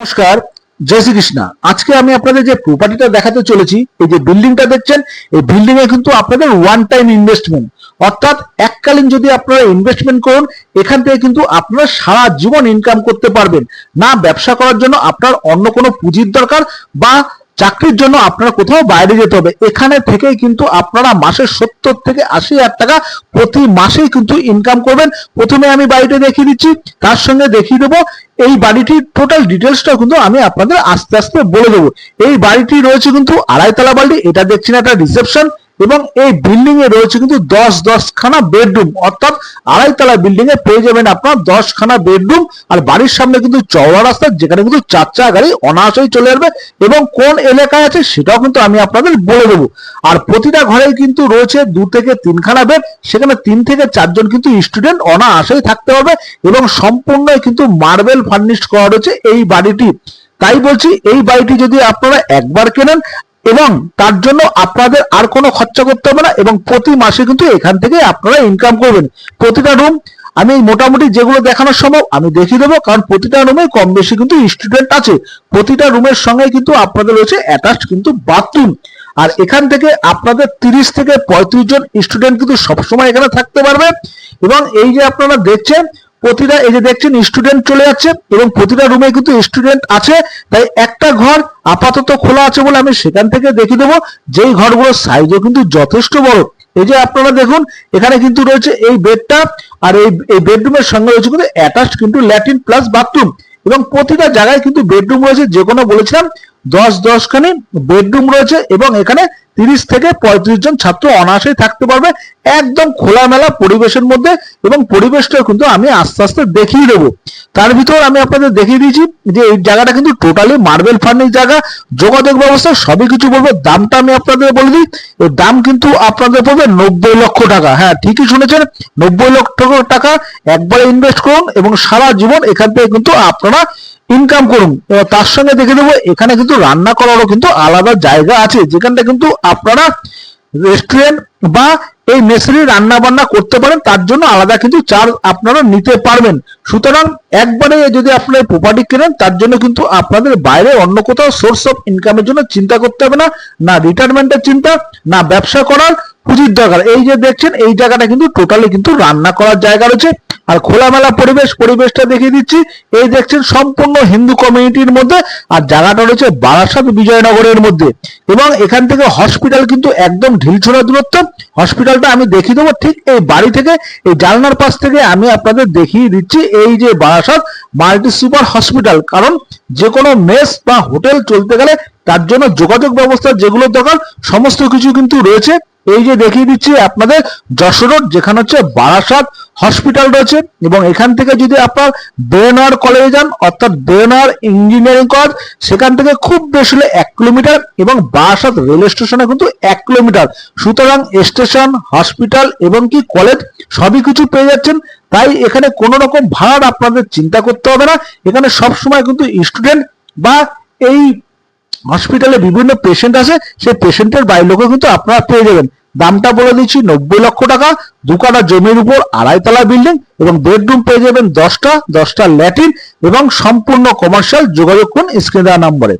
নমস্কার, জয় শ্রীকৃষ্ণ। আজকে আমি আপনাদের যে প্রপার্টিটা দেখাতে চলেছি, এই যে বিল্ডিংটা দেখছেন, এই বিল্ডিং এ কিন্তু আপনাদের ওয়ান টাইম ইনভেস্টমেন্ট, অর্থাৎ এককালীন যদি আপনারা ইনভেস্টমেন্ট করুন, এখান থেকে কিন্তু আপনারা সারা জীবন ইনকাম করতে পারবেন। না ব্যবসা করার জন্য আপনার অন্য কোনো পুঁজির দরকার বা চাকরির জন্য আপনার কোথাও বাইরে যেতে হবে, এখানে থেকেই কিন্তু আপনারা মাসে 70 থেকে 80 হাজার টাকা প্রতি মাসেই কিন্তু ইনকাম করবেন। প্রথমে আমি বাড়িটা দেখিয়ে দিচ্ছি, তার সঙ্গে দেখিয়ে দেবো এই বাড়িটির টোটাল ডিটেলসটা কিন্তু আমি আপনাদের আস্তে আস্তে বলে দেবো। এই বাড়িটি রয়েছে কিন্তু আড়াইতলা বাড়ি, এটা দেখছেন একটা রিসেপশন, এবং এই বিল্ডিং এ রয়েছে কিন্তু 10খানা বেডরুম, অর্থাৎ আড়াইতলা বিল্ডিং এ পেয়ে যাবেন আপনার 10খানা বেডরুম। আর বাড়ির সামনে কিন্তু চওড়া রাস্তা, যেখানে কিন্তু 4 চাকা গাড়ি অনায়াসেই চলে আসবে, এবং কোন এলাকায় আছে সেটাও কিন্তু আমি আপনাদের বলে দেবো। আর প্রতিটা ঘরেই কিন্তু রয়েছে 2 থেকে 3খানা বেড, সেখানে 3 থেকে 4 জন কিন্তু স্টুডেন্ট অনায়াসেই থাকতে পারবে, এবং সম্পূর্ণই কিন্তু মার্বেল ফার্নিশড করা রয়েছে এই বাড়িটি। তাই বলছি, এই বাড়িটি যদি আপনারা একবার কেনেন এবং তার জন্য আপনাদের আর কোনো খরচা করতে হবে না, এবং প্রতি মাসে কিন্তু এখান থেকে আপনারা ইনকাম করবেন। প্রতিটা রুম আমি মোটামুটি যেগুলো দেখানো সম্ভব আমি দেখিয়ে দেবো, কারণ প্রতিটা রুমে কম বেশি কিন্তু স্টুডেন্ট আছে। প্রতিটা রুমের সঙ্গে কিন্তু আপনাদের রয়েছে অ্যাটাচড কিন্তু বাথরুম। আর এখান থেকে আপনাদের 30 থেকে 35 জন স্টুডেন্ট কিন্তু সবসময় এখানে থাকতে পারবে। এবং এই যে আপনারা দেখছেন, প্রতিটা এই যে দেখছেন স্টুডেন্ট চলে যাচ্ছে, এবং প্রতিটা রুমে কিন্তু স্টুডেন্ট আছে। তাই একটা ঘর আপাতত খোলা আছে বলে আমি সেখান থেকে দেখিয়ে দেবো, যেই ঘরগুলোর সাইজও কিন্তু যথেষ্ট বড়। এই যে আপনারা দেখুন, এখানে কিন্তু রয়েছে এই বেডটা, আর এই বেডরুমের সঙ্গে রয়েছে কিন্তু অ্যাটাচড কিন্তু ল্যাট্রিন প্লাস বাথরুম, এবং প্রতিটা জায়গায় কিন্তু বেডরুম রয়েছে। যে কোনো বলেছিলাম 10খানি বেডরুম রয়েছে, এবং এখানে 30 থেকে 35 জন ছাত্র অনায়াসেই থাকতে পারবে, একদম খোলামেলা পরিবেশের মধ্যে। এবং পরিবেশটা কিন্তু আমি আস্তে আস্তে দেখিয়ে দেবো। তার ভিতর আমি আপনাদের দেখিয়ে দিয়েছি যে এই জায়গাটা কিন্তু টোটালি মার্বেল ফার্নিশ জায়গা, যোগাযোগ ব্যবস্থা সবই কিছু বলবো। দামটা আমি আপনাদের বলে দিই, এর দাম কিন্তু আপনাদের পড়বে 90 লক্ষ টাকা। হ্যাঁ, ঠিকই শুনেছেন, 90 লক্ষ টাকা একবারে ইনভেস্ট করুন এবং সারা জীবন এখান থেকে কিন্তু আপনারা ইনকাম করুন। তার সঙ্গে দেখে দেবো, এখানে কিন্তু রান্না করারও কিন্তু আলাদা জায়গা আছে, যেখানটা কিন্তু আপনারা রেস্টুরেন্ট বা এই মেসেরই রান্না বান্না করতে পারেন, তার জন্য আলাদা কিন্তু চার্জ আপনারা নিতে পারবেন। সুতরাং একবারে যদি আপনারা প্রপার্টি কেনেন, তার জন্য কিন্তু আপনাদের বাইরে অন্য কোথাও সোর্স অফ ইনকামের জন্য চিন্তা করতে হবে না, না রিটায়ারমেন্টের চিন্তা, না ব্যবসা করার পুঁজির দরকার। এই যে দেখছেন, এই জায়গাটা কিন্তু টোটালি কিন্তু রান্না করার জায়গা রয়েছে, আর খোলামেলা পরিবেশটা দেখিয়ে দিচ্ছি। এই দেখছেন সম্পূর্ণ হিন্দু কমিউনিটির মধ্যে, আর জায়গাটা রয়েছে বারাসাত বিজয়নগরের মধ্যে, এবং এখান থেকে হসপিটাল কিন্তু একদম ঢিলছোড়া দূরত্ব। হসপিটালটা আমি দেখিয়ে দেবো ঠিক এই বাড়ি থেকে, এই জানলার পাশ থেকে আমি আপনাদের দেখিয়ে দিচ্ছি এই যে বারাসাত মাল্টি সুপার হসপিটাল। কারণ যে কোনো মেস বা হোটেল চলতে গেলে তার জন্য যোগাযোগ ব্যবস্থা যেগুলো দরকার সমস্ত কিছু কিন্তু রয়েছে। এই যে দেখিয়ে দিচ্ছি আপনাদের যশোর রোড, যেখানে হচ্ছে বারাসাত হসপিটাল রয়েছে, এবং এখান থেকে যদি আপনার বেনার কলেজে যান, অর্থাৎ বেনার ইঞ্জিনিয়ারিং কলেজ, সেখান থেকে খুব বেশি হলে 1 কিলোমিটার, এবং বারাসাত রেল স্টেশনে কিন্তু 1 কিলোমিটার। সুতরাং স্টেশন, হসপিটাল এবং কি কলেজ সবই কিছু পেয়ে যাচ্ছেন। তাই এখানে কোনো রকম ভাড়া আপনাদের চিন্তা করতে হবে না। এখানে সবসময় কিন্তু স্টুডেন্ট বা এই হসপিটালে বিভিন্ন পেশেন্ট আছে, সেই পেশেন্টের বাড়ির লোকও কিন্তু আপনারা পেয়ে যাবেন। দামটা বলে দিচ্ছি 90 লক্ষ টাকা, 2 কাঠা জমির উপর আড়াইতলা বিল্ডিং, এবং বেডরুম পেয়ে যাবেন 10টা ল্যাট্রিন, এবং সম্পূর্ণ কমার্শিয়াল। যোগাযোগ করুন স্ক্রিনে দেওয়া নম্বরে।